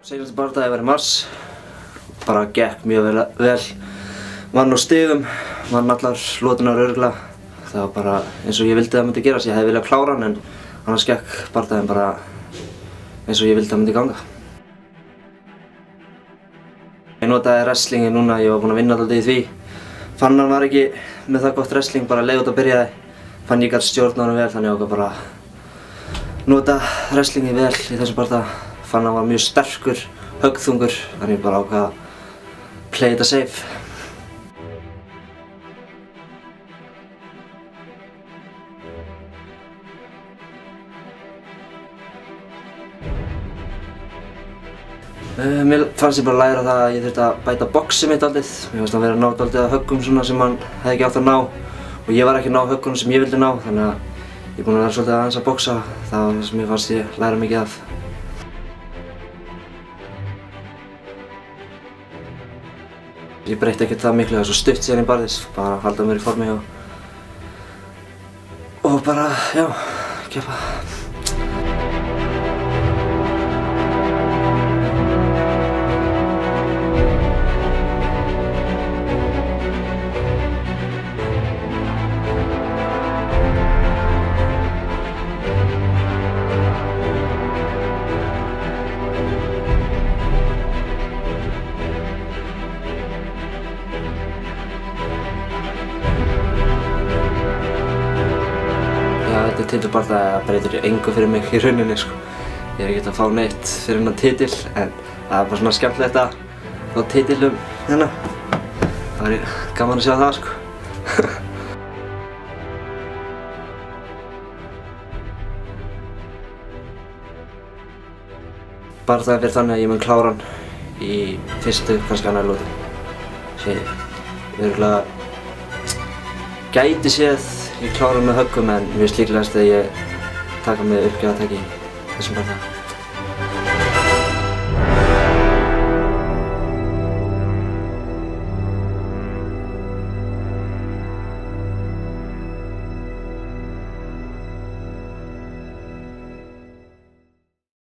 Seinasti bardagi var í mars. Bara gekk mjög vel. Vann á stigum, vann allar lotunar örugglega. Það var bara eins og ég vildi það myndi gerast. Ég hefði viljað klára hann en annars gekk bardaginn bara eins og ég vildi það myndi ganga. Ég notaði wrestlingi núna, ég var búinn að vinna alltaf í því. Fann hann var ekki með það gott wrestling, bara leið út að byrjaði. Fann ég gæti stjórna hann vel, þannig ég ákvað bara nota wrestlingi vel í þessum bardaga. Fann hann var mjög sterkur, höggþungur, þannig ég bara ákvað að play it safe. Mér fannst ég bara læra það að ég þurfti að bæta boxið mitt dálítið. Mér fannst að vera að ná dálítið að höggum svona sem hann hefði ekki átt að ná og ég var ekki að ná höggunum sem ég vildi ná, þannig að ég er búinn að vera svolítið aðeins að boxa. Það var það sem mér fannst ég læra mikið af. Ég breytti ekkert það miklu, það er svo stutt síðan ég barðist, bara að halda mér í formi og bara, já, keppa. Þetta titulbardagi breytir engu fyrir mig í rauninni sko. Ég er ekkert að fá neitt fyrir hennan titil en það er bara svona skemmtilegt að fá titilum hérna. Það er gaman að sjá það sko. Bardaginn fyrir þannig að ég mun klára hann í fyrstu, kannski annarri lotu. Ég örugglega gæti séð ég klára með höggum en mér finnst líklegast að ég taka með uppgjafatæki í þessum bardaga.